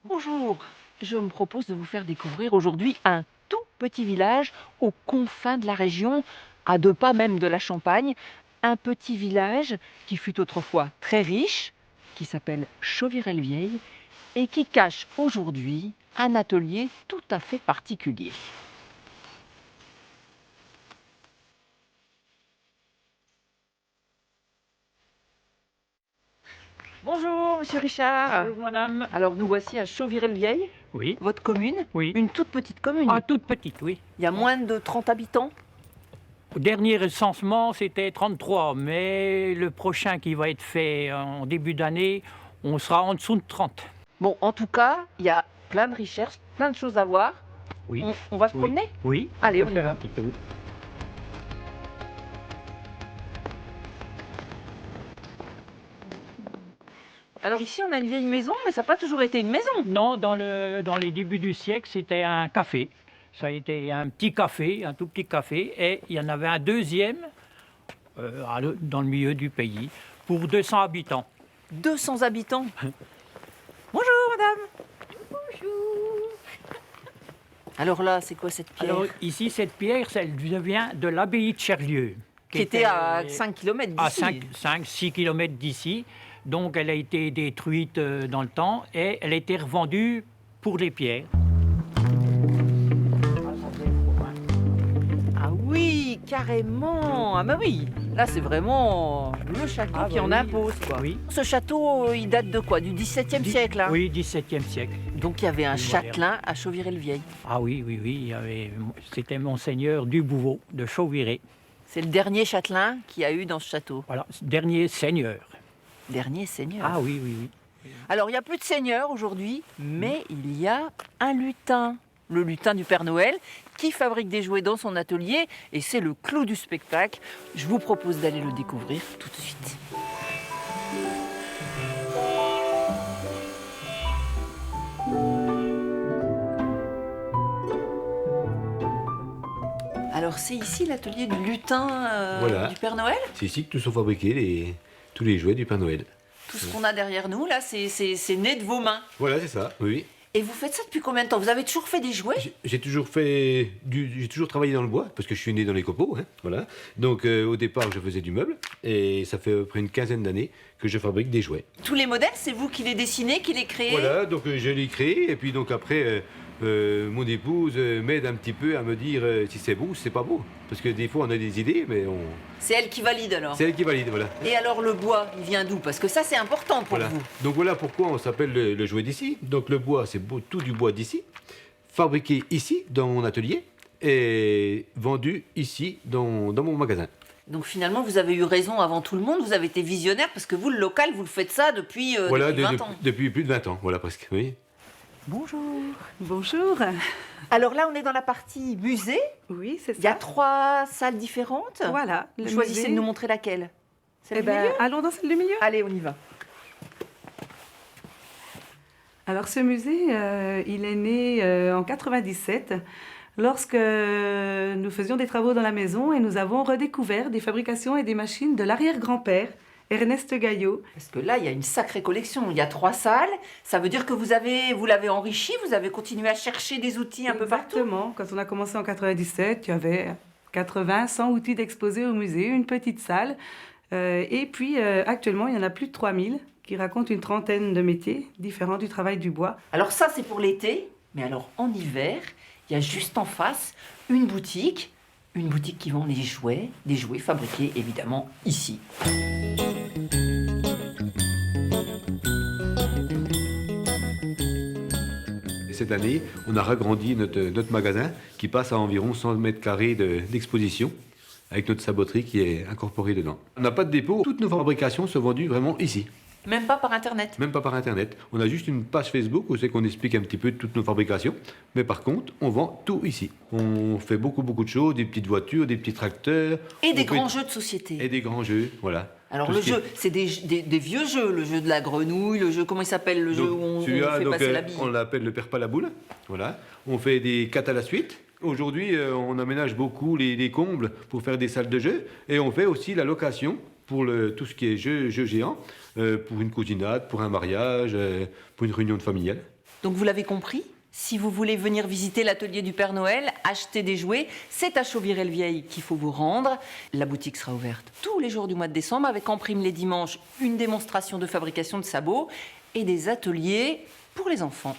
Bonjour, je me propose de vous faire découvrir aujourd'hui un tout petit village aux confins de la région, à 2 pas même de la Champagne. Un petit village qui fut autrefois très riche, qui s'appelle Chauvirey-le-Vieil et qui cache aujourd'hui un atelier tout à fait particulier. Bonjour, monsieur Richard. Bonjour, madame. Alors nous voici à Chauvirey-le-Vieil, Oui, votre commune, oui. une toute petite commune. Ah, toute petite, oui. Il y a moins de 30 habitants. Au dernier recensement, c'était 33, mais le prochain qui va être fait en début d'année, on sera en dessous de 30. Bon, en tout cas, il y a plein de recherches, plein de choses à voir. Oui. On va se Oui. promener? Oui. Allez, on y faire va. un petit peu. Alors ici, on a une vieille maison, mais ça n'a pas toujours été une maison. Non, dans les débuts du siècle, c'était un café. Ça a été un petit café, un tout petit café, et il y en avait un deuxième dans le milieu du pays pour 200 habitants. 200 habitants. Bonjour, madame. Bonjour. Alors là, c'est quoi cette pierre? Alors ici, cette pierre, elle vient de l'abbaye de Cherlieu. Qui était à 5 km à d'ici. 5-6 km d'ici. Donc elle a été détruite dans le temps et elle a été revendue pour les pierres. Ah oui, carrément. Ah bah oui, là c'est vraiment le château qui en impose, quoi. Oui. Ce château, il date de quoi? Du XVIIe siècle, hein? Oui, 17e siècle. Donc il y avait un Plus moderne. châtelain à Chauvirey-le-Vieil. Ah oui, c'était Monseigneur Dubouveau de Chauvirey. C'est le dernier châtelain qu'il y a eu dans ce château. Voilà, dernier seigneur. Dernier seigneur. Ah oui, oui, oui. Alors, il n'y a plus de seigneur aujourd'hui, mais il y a un lutin, le lutin du Père Noël, qui fabrique des jouets dans son atelier, et c'est le clou du spectacle. Je vous propose d'aller le découvrir tout de suite. Alors, c'est ici l'atelier du lutin Voilà. du Père Noël. C'est ici que tous sont fabriqués tous les jouets du Père Noël. Tout ce qu'on a derrière nous, là, c'est né de vos mains. Voilà, c'est ça, oui. Et vous faites ça depuis combien de temps? Vous avez toujours fait des jouets? J'ai toujours travaillé dans le bois, parce que je suis né dans les copeaux, hein, voilà. Donc au départ, je faisais du meuble, et ça fait à peu près une quinzaine d'années que je fabrique des jouets. Tous les modèles, c'est vous qui les dessinez, qui les créez? Voilà, donc je les crée, et puis donc après, mon épouse m'aide un petit peu à me dire si c'est beau ou si c'est pas beau. Parce que des fois, on a des idées, mais C'est elle qui valide alors? c'est elle qui valide, voilà. Et alors le bois, il vient d'où? Parce que ça c'est important pour Voilà. vous. Donc voilà pourquoi on s'appelle le jouet d'ici. Donc le bois, c'est tout du bois d'ici, fabriqué ici, dans mon atelier, et vendu ici, dans mon magasin. Donc finalement vous avez eu raison avant tout le monde, vous avez été visionnaire parce que vous le local, vous le faites ça depuis, Voilà, depuis 20 ans. depuis plus de 20 ans, voilà presque, oui. Bonjour. Bonjour. Alors là on est dans la partie musée, Oui, c'est il y a ça. 3 salles différentes. Voilà. Vous le choisissez musée. de nous montrer laquelle? Celle Eh du ben, milieu? allons dans celle du milieu. Allez, on y va. Alors, ce musée, il est né en 97, lorsque nous faisions des travaux dans la maison et nous avons redécouvert des fabrications et des machines de l'arrière-grand-père, Ernest Gaillot. Parce que là, il y a une sacrée collection. Il y a 3 salles. Ça veut dire que vous l'avez enrichi, vous avez continué à chercher des outils un peu partout. Exactement. Quand on a commencé en 97, il y avait 80, 100 outils d'exposés au musée, une petite salle. Et puis, actuellement, il y en a plus de 3000 qui racontent une trentaine de métiers différents du travail du bois. Alors ça, c'est pour l'été. Mais alors, en hiver, il y a juste en face une boutique qui vend des jouets fabriqués évidemment ici. Et cette année, on a agrandi notre magasin qui passe à environ 100 mètres carrés d'exposition, avec notre saboterie qui est incorporée dedans. On n'a pas de dépôt, toutes nos fabrications sont vendues vraiment ici. Même pas par Internet. Même pas par Internet. On a juste une page Facebook où c'est qu'on explique un petit peu toutes nos fabrications. Mais par contre, on vend tout ici. On fait beaucoup de choses, des petites voitures, des petits tracteurs. Et des On fait- grands jeux de société. Et des grands jeux, voilà. Alors Tout le ce qui est- jeu, c'est des vieux jeux. Le jeu de la grenouille, le jeu, comment il s'appelle? Le jeu Donc, où on celui-là, fait donc, passer la bille. on l'appelle le père pas la boule. Voilà. On fait des 4 à la suite. Aujourd'hui, on aménage beaucoup les combles pour faire des salles de jeu. Et on fait aussi la location pour tout ce qui est jeux géants, pour une cousinade, pour un mariage, pour une réunion de familiale. Donc vous l'avez compris, si vous voulez venir visiter l'atelier du Père Noël, acheter des jouets, c'est à Chauvirey-le-Vieil qu'il faut vous rendre. La boutique sera ouverte tous les jours du mois de décembre avec en prime les dimanches une démonstration de fabrication de sabots et des ateliers pour les enfants.